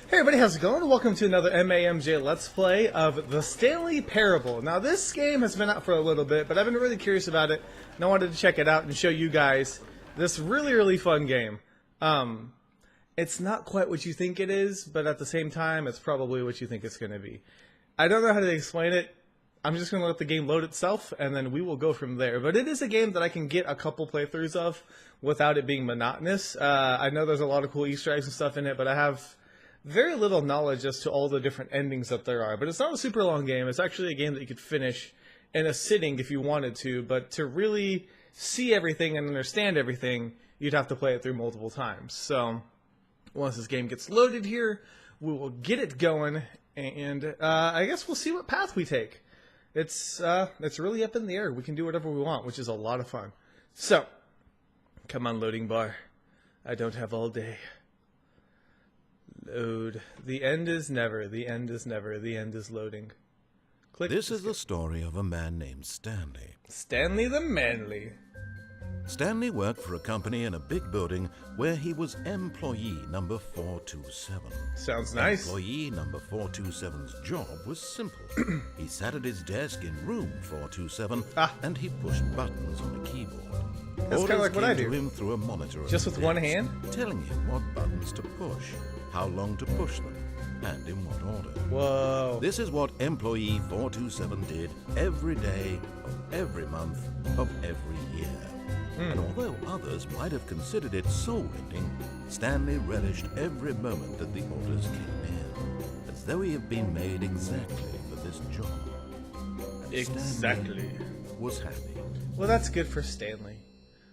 Hey everybody, how's it going? Welcome to another MAMJ Let's Play of the Stanley Parable. Now this game has been out for a little bit, but I've been really curious about it, and I wanted to check it out and show you guys this really fun game. It's not quite what you think it is, but at the same time, it's probably what you think it's going to be. I don't know how to explain it. I'm just going to let the game load itself, and then we will go from there. But it is a game that I can get a couple playthroughs of without it being monotonous. I know there's a lot of cool Easter eggs and stuff in it, but I have very little knowledge as to all the different endings that there are. But it's not a super long game. It's actually a game that you could finish in a sitting if you wanted to. But to really see everything and understand everything, you'd have to play it through multiple times. So once this game gets loaded here, we will get it going. And I guess we'll see what path we take. It's really up in the air. We can do whatever we want, which is a lot of fun. So, come on, loading bar. I don't have all day. Load. The end is never. The end is never. The end is loading. Click. This is the story of a man named Stanley. Stanley the Manly. Stanley worked for a company in a big building where he was employee number 427. Sounds nice. Employee number 427's job was simple. He sat at his desk in room 427 and he pushed buttons on a keyboard. That's kind of like what I do. To him through a monitor just with one hand? Telling him what buttons to push, how long to push them, and in what order. Whoa. This is what employee 427 did every day of every month of every year. And although others might have considered it soul-rending, Stanley relished every moment that the orders came in, as though he had been made exactly for this job. And Exactly. Stanley was happy. Well, that's good for Stanley.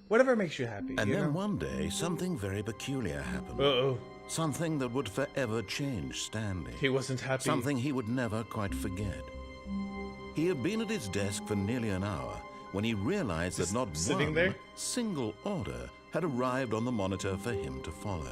Whatever makes you happy. And you then know? one day, something very peculiar happened. Uh-oh. Something that would forever change Stanley. He wasn't happy. Something he would never quite forget. He had been at his desk for nearly an hour when he realized that not one single order had arrived on the monitor for him to follow.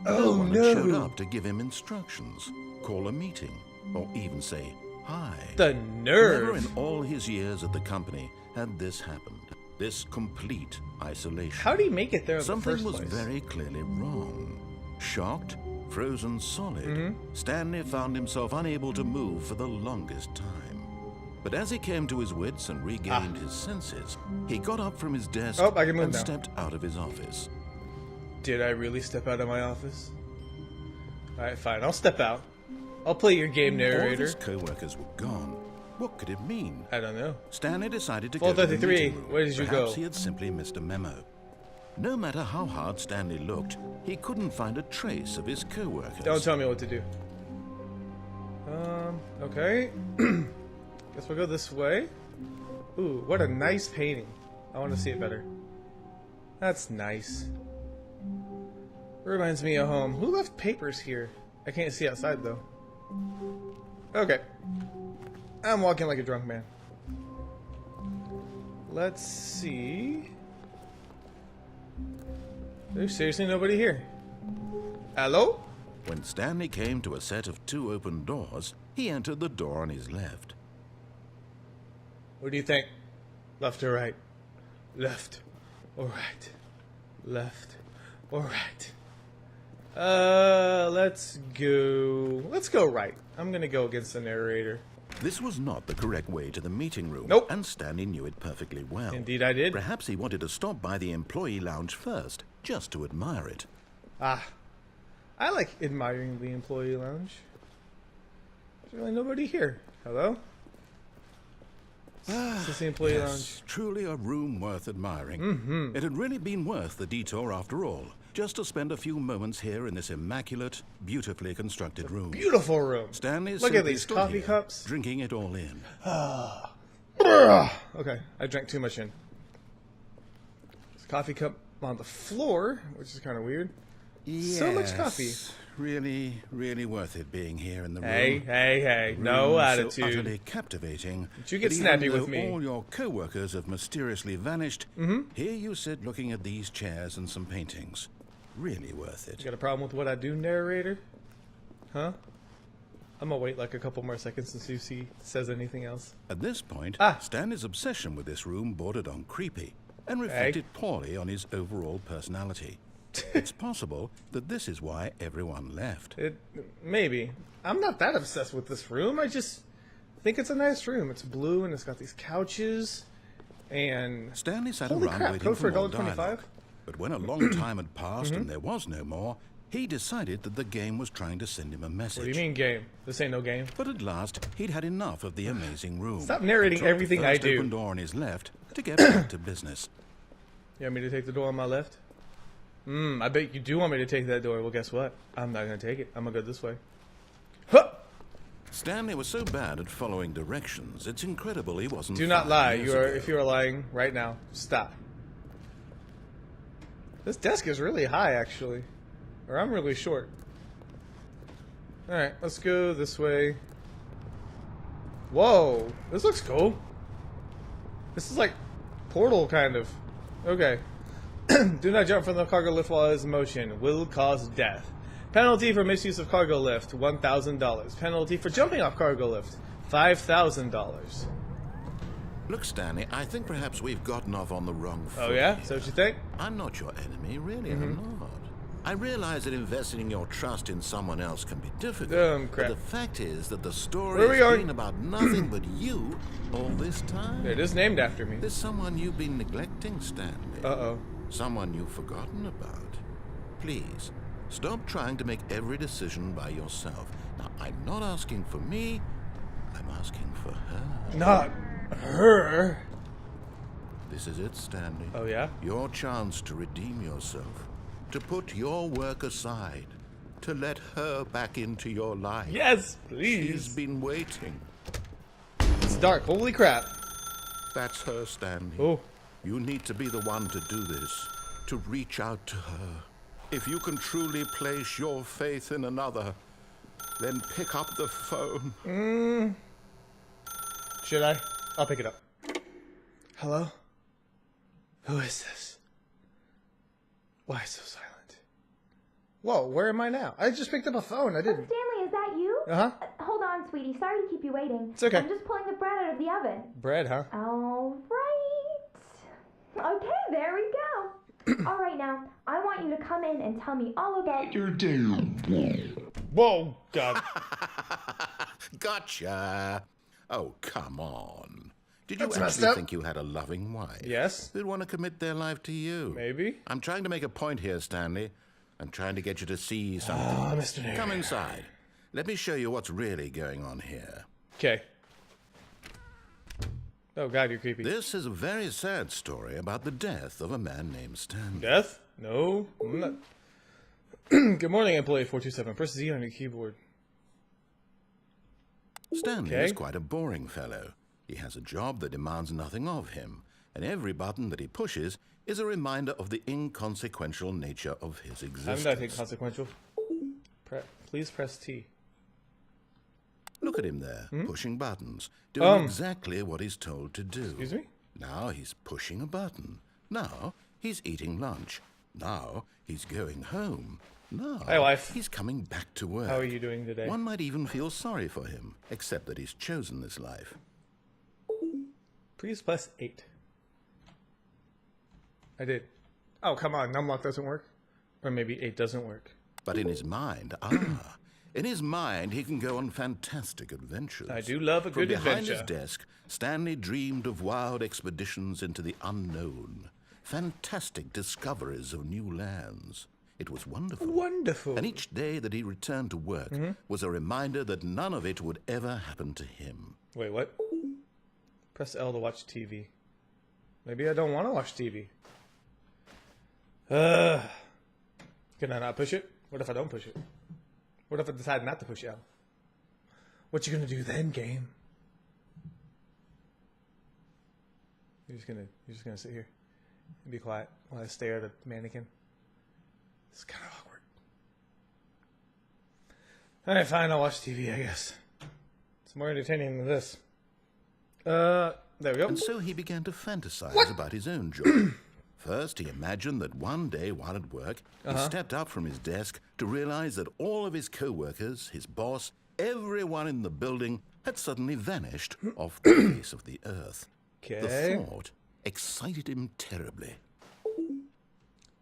No one had showed up to give him instructions, call a meeting, or even say hi. The nerve! Never in all his years at the company had this happened. This complete isolation. How did he make it there in Something the first was place? very clearly wrong. Shocked, frozen solid, Stanley found himself unable to move for the longest time. But as he came to his wits and regained his senses, he got up from his desk and stepped out of his office. Did I really step out of my office? Alright, fine. I'll step out. I'll play your game narrator. All of his co-workers were gone. What could it mean? I don't know. Stanley decided to go to the meeting room. Where did you go? Perhaps he had simply missed a memo. No matter how hard Stanley looked, he couldn't find a trace of his co-workers. Don't tell me what to do. Okay. Guess we'll go this way. Ooh, what a nice painting. I want to see it better. That's nice. Reminds me of home. Who left papers here? I can't see outside though. Okay. I'm walking like a drunk man. Let's see. There's seriously nobody here. Hello? When Stanley came to a set of two open doors, he entered the door on his left. What do you think? Left or right? Left or right? Left or right? Let's go right. I'm gonna go against the narrator. This was not the correct way to the meeting room. Nope. And Stanley knew it perfectly well. Indeed I did. Perhaps he wanted to stop by the employee lounge first, just to admire it. I like admiring the employee lounge. There's really nobody here. Hello? This is the employee lounge. Truly a room worth admiring. It had really been worth the detour after all, just to spend a few moments here in this immaculate, beautifully constructed room. Beautiful room. Stanley Look at these stood coffee here, cups. drinking it all in. Okay, I drank too much in. There's a coffee cup on the floor, which is kind of weird. Yes, So much coffee. Really worth it being here in the room. Hey, Room no so attitude. utterly captivating. Don't you get that snappy even with though me. all your co-workers have mysteriously vanished, here you sit looking at these chairs and some paintings. Really worth it. You got a problem with what I do, narrator? Huh? I'm gonna wait like a couple more seconds to see if he says anything else. At this point, Ah. Stanley's obsession with this room bordered on creepy and reflected poorly on his overall personality. It's possible that this is why everyone left. Maybe. I'm not that obsessed with this room. I just think it's a nice room. It's blue and it's got these couches and... Stanley sat Holy around crap, waiting code for for more $1.25? dialogue. But when a long time had passed and there was no more, he decided that the game was trying to send him a message. What do you mean game? This ain't no game. But at last, he'd had enough of the amazing room. Stop narrating and took everything the I first do. open door on his left to get back to business. You want me to take the door on my left? I bet you do want me to take that door. Well, guess what? I'm not going to take it. I'm going to go this way. Huh! Stanley was so bad at following directions, it's incredible he wasn't. Do not 5 lie. years If ago. you are lying right now, stop. This desk is really high, actually. Or I'm really short. Alright, let's go this way. Whoa! This looks cool. This is like Portal, kind of. Okay. Do not jump from the cargo lift while it is in motion. Will cause death. Penalty for misuse of cargo lift, $1,000. Penalty for jumping off cargo lift, $5,000. Look, Stanley, I think perhaps we've gotten off on the wrong foot. Oh yeah? here. So what you think? I'm not your enemy, really. I'm not. I realize that investing your trust in someone else can be difficult. Crap. But the fact is that the story Where are we has going? been about nothing but you all this time. It is named after me. There's someone you've been neglecting, Stanley. Uh-oh. Someone you've forgotten about. Please, stop trying to make every decision by yourself. Now, I'm not asking for me. I'm asking for her. Not her. This is it, Stanley. Oh yeah? Your chance to redeem yourself. To put your work aside. To let her back into your life. Yes, She's please. been waiting. It's dark. Holy crap. That's her, Stanley. Oh. You need to be the one to do this. To reach out to her. If you can truly place your faith in another, then pick up the phone. Should I? I'll pick it up. Hello? Who is this? Why so silent? Whoa, where am I now? I just picked up a phone. I didn't. Stanley, is that you? Uh-huh. Hold on, sweetie. Sorry to keep you waiting. It's okay. I'm just pulling the bread out of the oven. Bread, huh? All right. Okay, there we go. All right, now, I want you to come in and tell me all about your day. Whoa, God. Gotcha. Oh, come on. Did you That's messed actually up. think you had a loving wife? Yes? Who'd want to commit their life to you? Maybe. I'm trying to make a point here, Stanley. I'm trying to get you to see something. Oh, Mr. Nerd. Come inside. Let me show you what's really going on here. Okay. Oh, God, you're creepy. This is a very sad story about the death of a man named Stanley. Death? No, I'm not. Good morning, employee 427. Press Z on your keyboard. Stanley Okay. is quite a boring fellow. He has a job that demands nothing of him, and every button that he pushes is a reminder of the inconsequential nature of his I'm existence. not inconsequential. Please press T. Look at him there, pushing buttons, doing exactly what he's told to do. Excuse me? Now he's pushing a button. Now he's eating lunch. Now he's going home. Now Hi, wife. he's coming back to work. How are you doing today? One might even feel sorry for him, except that he's chosen this life. Please press 8. I did. Oh, come on. Numlock doesn't work? Or maybe 8 doesn't work. But in his mind, in his mind, he can go on fantastic adventures. I do love a From good behind adventure. his desk, Stanley dreamed of wild expeditions into the unknown, fantastic discoveries of new lands. It was wonderful. Wonderful. And each day that he returned to work was a reminder that none of it would ever happen to him. Wait, what? Press L to watch TV. Maybe I don't want to watch TV. Can I not push it? What if I don't push it? What if I decide not to push L? What you gonna do then, game? You're just gonna sit here and be quiet while I stare at a mannequin. It's kind of awkward. Alright, fine, I'll watch TV, I guess. It's more entertaining than this. There we go. And so he began to fantasize about his own job. First, he imagined that one day while at work, he stepped up from his desk to realize that all of his co-workers, his boss, everyone in the building had suddenly vanished off the face of the earth. Okay. The thought excited him terribly.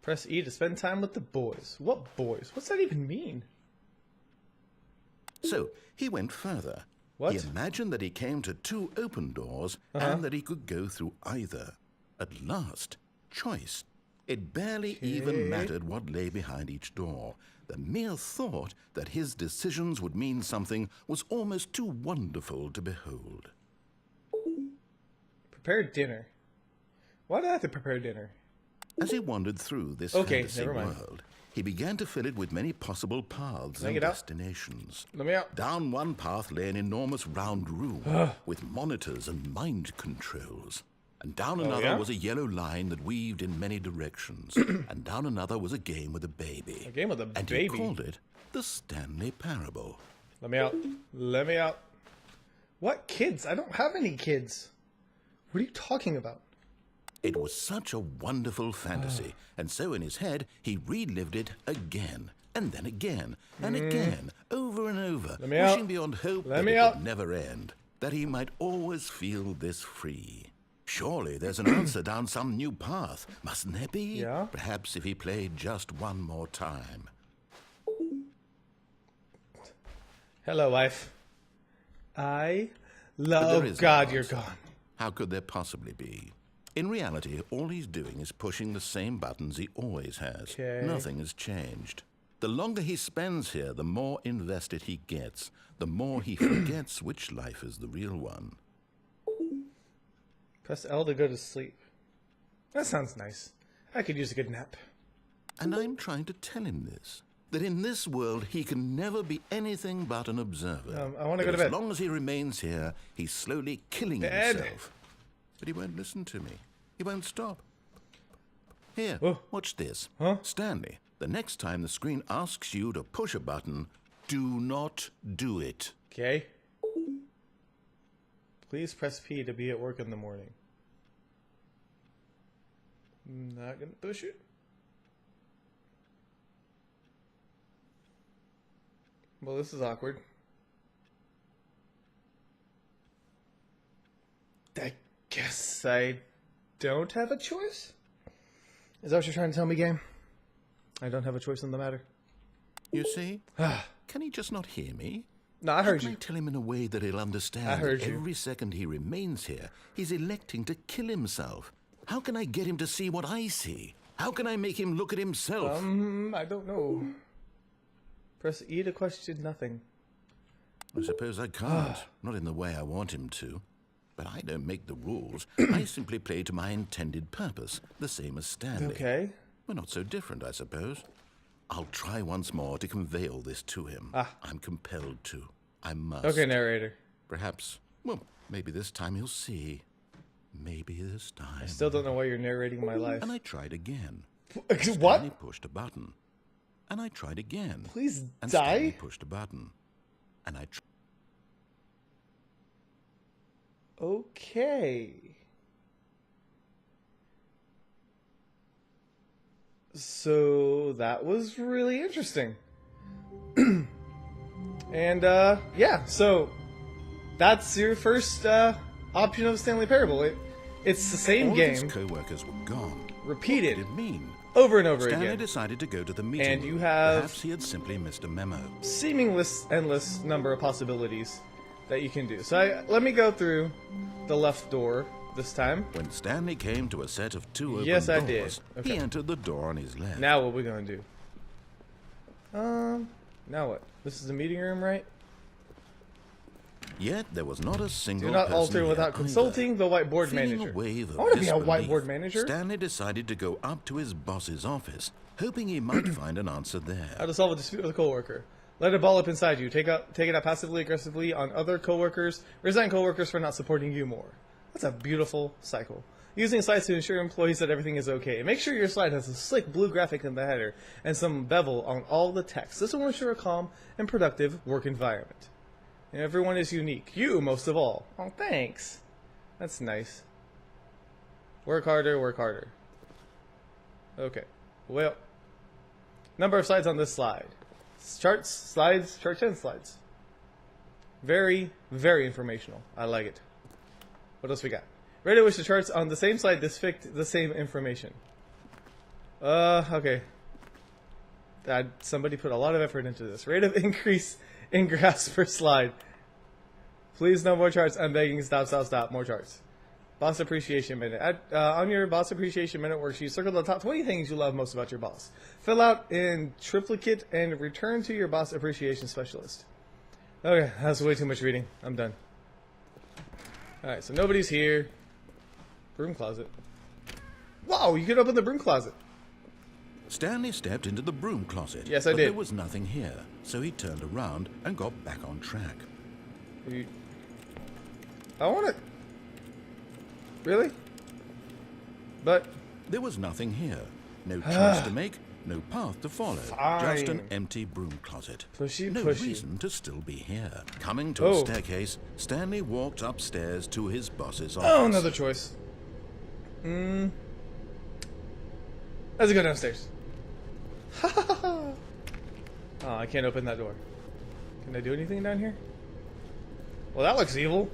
Press E to spend time with the boys. What boys? What's that even mean? So he went further. What? He imagined that he came to 2 open doors and that he could go through either. At last, choice. It barely even mattered what lay behind each door. The mere thought that his decisions would mean something was almost too wonderful to behold. Prepare dinner. Why do I have to prepare dinner? As he wandered through this fantasy world, he began to fill it with many possible paths and destinations. Let me out. Down one path lay an enormous round room with monitors and mind controls. And down another was a yellow line that weaved in many directions. And down another was a game with a baby. A game with a baby? And he called it the Stanley Parable. Let me out. Let me out. What kids? I don't have any kids. What are you talking about? It was such a wonderful fantasy, and so in his head, he relived it again, and then again, and again, over and over, wishing beyond hope that it would never end, that he might always feel this free. Surely there's an answer down some new path, mustn't there be? Yeah. Perhaps if he played just one more time. Hello, wife. I love God, you're gone. How could there possibly be? In reality, all he's doing is pushing the same buttons he always has. Nothing has changed. The longer he spends here, the more invested he gets, the more he forgets which life is the real one. Press L to go to sleep. That sounds nice. I could use a good nap. And I'm trying to tell him this, that in this world he can never be anything but an observer. I want to go to bed. As long as he remains here, he's slowly killing himself. But he won't listen to me. He won't stop. Here, watch this. Stanley, the next time the screen asks you to push a button, do not do it. Okay. Please press P to be at work in the morning. Not gonna push it. Well, this is awkward. I guess I don't have a choice? Is that what you're trying to tell me, game? I don't have a choice in the matter. You see? Can he just not hear me? No, I heard you. How can I tell him in a way that he'll understand? I heard that you. Every second he remains here, he's electing to kill himself. How can I get him to see what I see? How can I make him look at himself? I don't know. Press E to question nothing. I suppose I can't. Not in the way I want him to. But I don't make the rules. I simply play to my intended purpose, the same as Stanley. Okay. We're not so different, I suppose. I'll try once more to convey all this to him. I'm compelled to. I must. Okay, narrator. Perhaps, well, maybe this time he'll see. Maybe this time. I still don't know why you're narrating my life. And I tried again. What? Stanley pushed a button. And I tried again. Please and die? Stanley pushed a button. And I tried. Okay. So that was really interesting. And yeah, so that's your first option of Stanley Parable. It's the same game. All his co-workers were gone. Repeated. What did it mean? Over and over Stanley again. decided to go to the meeting. And you have Perhaps he had simply missed a memo. Seemingly endless number of possibilities that you can do. So let me go through the left door this time. When Stanley came to a set of 2 open Yes, I doors, did. Okay. He entered the door on his left. Now what we gonna do? Now what? This is the meeting room, right? Yet there was not a single Do not person alter here without either. consulting the whiteboard Feeling manager. a wave of I want to be a disbelief, whiteboard manager. Stanley decided to go up to his boss's office, hoping he might find an answer there. How to solve a dispute with a coworker. Let it ball up inside you. Take it out passively aggressively on other coworkers. Resign coworkers for not supporting you more. That's a beautiful cycle. Using slides to ensure employees that everything is okay. Make sure your slide has a slick blue graphic in the header and some bevel on all the text. This will ensure a calm and productive work environment. And everyone is unique. You, most of all. Oh, thanks. That's nice. Work harder, work harder. Okay. Well, number of slides on this slide. Charts, slides, charts, and slides. Very, very informational. I like it. What else we got? Ready to wish the charts on the same slide depict the same information. Okay. Somebody put a lot of effort into this. Rate of increase in graphs per slide. Please, no more charts. I'm begging. Stop, stop, stop. More charts. Boss Appreciation Minute. On your Boss Appreciation Minute worksheet, circle the top 20 things you love most about your boss. Fill out in triplicate and return to your Boss Appreciation Specialist. Okay, that's way too much reading. I'm done. Alright, so nobody's here. Broom closet. Whoa, you could open the broom closet. Stanley stepped into the broom closet. Yes, I but did. There was nothing here, so he turned around and got back on track. I want it. Really? But There was nothing here. No choice to make, no path to follow. Just an Fine. empty broom closet. Pushy, no pushy. reason to still be here. Coming to Oh. a staircase, Stanley walked upstairs to his boss's office. oh, another choice. Let's go downstairs. Oh, I can't open that door. Can I do anything down here? Well, that looks evil.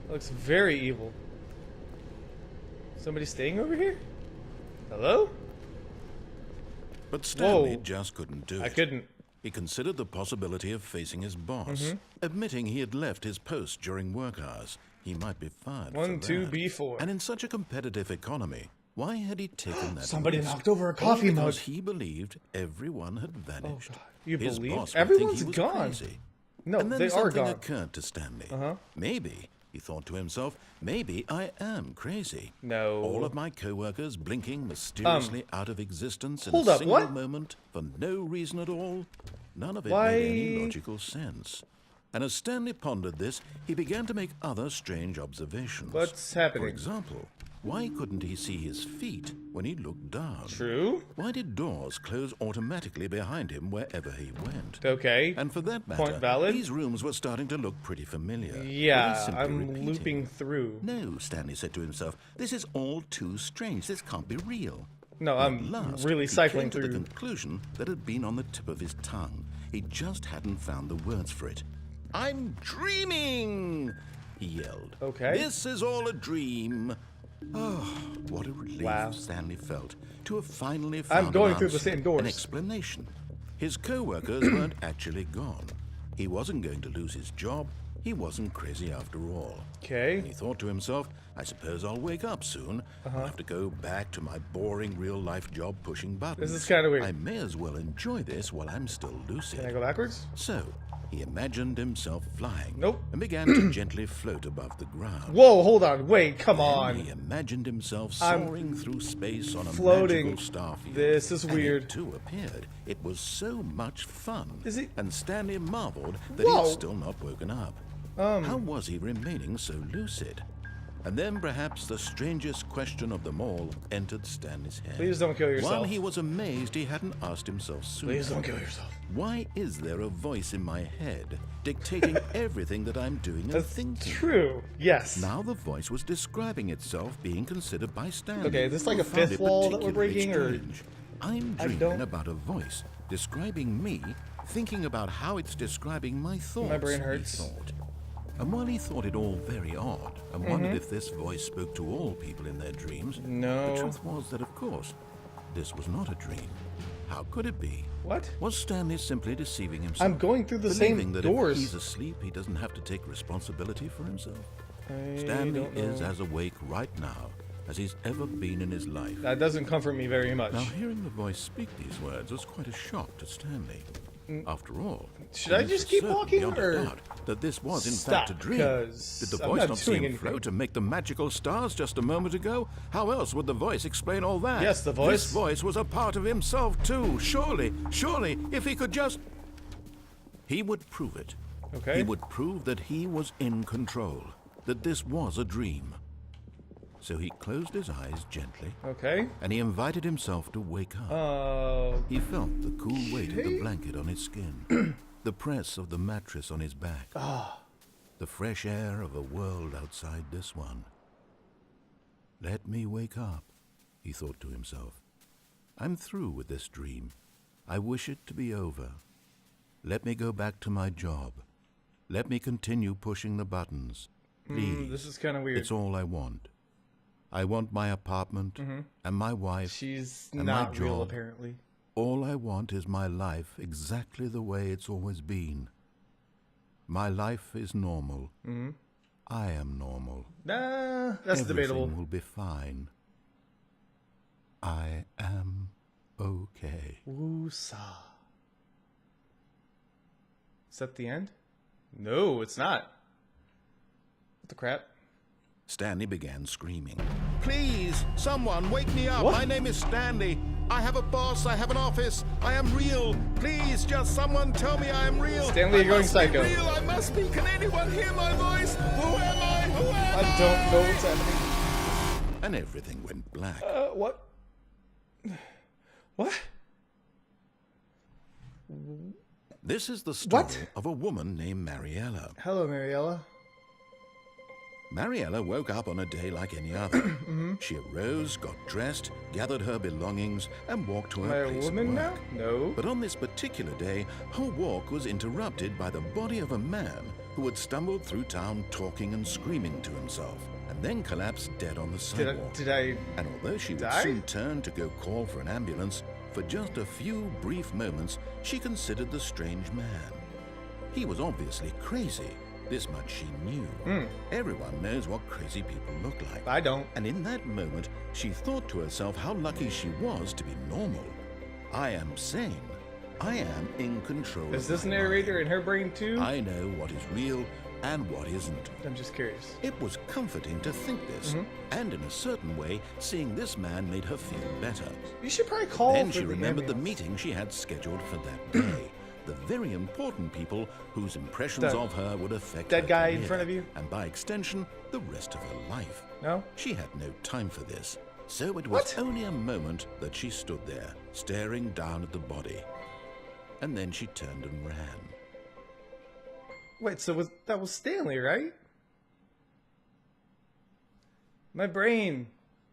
That looks very evil. Somebody staying over here? Hello? But Stanley Whoa. just couldn't do it. I couldn't. He considered the possibility of facing his boss. Admitting he had left his post during work hours, he might be fired for 1, 2, that. B4. And in such a competitive economy, why had he taken that Somebody risk? knocked over a All coffee mug. because he believed everyone had vanished. God. You His believe? boss would Everyone's think he was gone. crazy. No, and then they are something gone. occurred to Stanley. Maybe, he thought to himself, maybe I am crazy. No. All of my co-workers blinking mysteriously out of existence in hold a up, single what? moment for no reason at all. None of it Why- made any logical sense. And as Stanley pondered this, he began to make other strange observations. What's For happening? example, why couldn't he see his feet when he looked down? True. Why did doors close automatically behind him wherever he went? Okay. And for that matter, Point valid. these rooms were starting to look pretty familiar. Were they Yeah, simply I'm repeating? looping through. No, Stanley said to himself, this is all too strange. This can't be real. No, At I'm last, really he cycling came to the through. conclusion that had been on the tip of his tongue. He just hadn't found the words for it. I'm dreaming, he yelled. Okay. This is all a dream. Oh, what a relief Wow. Stanley felt to have finally found going an through the answer, same doors. an explanation. His co-workers weren't actually gone. He wasn't going to lose his job. He wasn't crazy after all. Okay. He thought to himself, I suppose I'll wake up soon. I'll have to go back to my boring real-life job pushing buttons. This is kinda weird. I may as well enjoy this while I'm still lucid. Can I go backwards? So, he imagined himself flying. Nope. And began to gently float above the ground. Whoa, hold on. Wait, come Then on. he imagined himself I'm soaring through space on a floating. magical star field. This is And weird. it too appeared. It was so much fun. Is it- And Stanley marveled that Whoa. he'd still not woken up. How was he remaining so lucid? And then perhaps the strangest question of them all entered Stanley's head. Please don't kill yourself. While he was amazed he hadn't asked himself sooner. Please don't kill yourself. Why is there a voice in my head dictating everything that I'm doing and That's thinking? true. Yes. Now the voice was describing itself being considered by Stanley. Okay, is this like who a found fifth it wall that we're particularly breaking, or- strange. I'm I dreaming don't- about a voice describing me, thinking about how it's describing my thoughts. My brain he hurts. thought. And while he thought it all very odd, and wondered if this voice spoke to all people in their dreams, No. the truth was that, of course, this was not a dream. How could it be? What? Was Stanley simply deceiving himself? I'm going through the believing same that doors. if he's asleep, he doesn't have to take responsibility for himself? I Stanley don't is know. as awake right now as he's ever been in his life. That doesn't comfort me very much. Now, hearing the voice speak these words was quite a shock to Stanley. After all, Should he I was just keep certain walking, beyond a or- doubt that this was in Stop, fact a dream? 'cause Did the I'm voice not not doing see him anything. float and make the magical stars just a moment ago? How else would the voice explain all that? Yes, the voice. This voice was a part of himself too. Surely, if he could just... He would prove it. Okay. He would prove that he was in control, that this was a dream. So he closed his eyes gently, Okay. and he invited himself to wake up. He felt the cool weight of the blanket on his skin, the press of the mattress on his back, the fresh air of a world outside this one. Let me wake up, he thought to himself. I'm through with this dream. I wish it to be over. Let me go back to my job. Let me continue pushing the buttons. Please. This is kind of weird. It's all I want. I want my apartment and my wife. She's and not my real, job. apparently. All I want is my life exactly the way it's always been. My life is normal. I am normal. Nah, that's debatable. Everything will be fine. I am okay. Woosah. Is that the end? No, it's not. What the crap? Stanley began screaming. Please, someone, wake me up. What? My name is Stanley. I have a boss. I have an office. I am real. Please, just someone tell me I am real. Stanley, you're going psycho. Real. I must be. Can anyone hear my voice? Who am I? Who am I don't know what's happening. And everything went black. What? What? This is the story What? of a woman named Mariella. Hello, Mariella. Mariella woke up on a day like any other. She arose, got dressed, gathered her belongings, and walked to Am I her a place woman of now? work. No. But on this particular day, her walk was interrupted by the body of a man who had stumbled through town talking and screaming to himself, and then collapsed dead on the sidewalk. Did I And although she would die? soon turn to go call for an ambulance, for just a few brief moments, she considered the strange man. He was obviously crazy. This much she knew. Everyone knows what crazy people look like. I don't. And in that moment, she thought to herself how lucky she was to be normal. I am sane. I am in control. Is of this my narrator mind. in her brain too? I know what is real and what isn't. I'm just curious. It was comforting to think this, and in a certain way, seeing this man made her feel better. You should probably call Then for she the remembered the ambulance. meeting she had scheduled for that day. The very important people whose impressions The of her would affect dead her guy in career, front of you? and by extension, the rest of her life. No? She had no time for this, so it was What? only a moment that she stood there, staring down at the body. And then she turned and ran. Wait, so that was Stanley, right? My brain.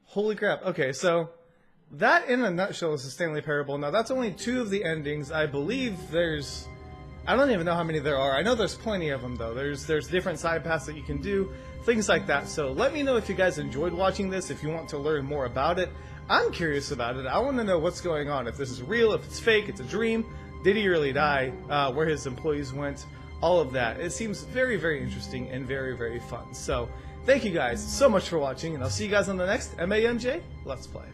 Holy crap. Okay, so that in a nutshell is the Stanley Parable. Now, that's only 2 of the endings. I believe there's... I don't even know how many there are. I know there's plenty of them, though. There's different side paths that you can do, things like that. So let me know if you guys enjoyed watching this, if you want to learn more about it. I'm curious about it. I want to know what's going on, if this is real, if it's fake, it's a dream. Did he really die? Where his employees went? All of that. It seems very, very interesting and very, very fun. So thank you guys so much for watching, and I'll see you guys on the next MAMJ Let's Play.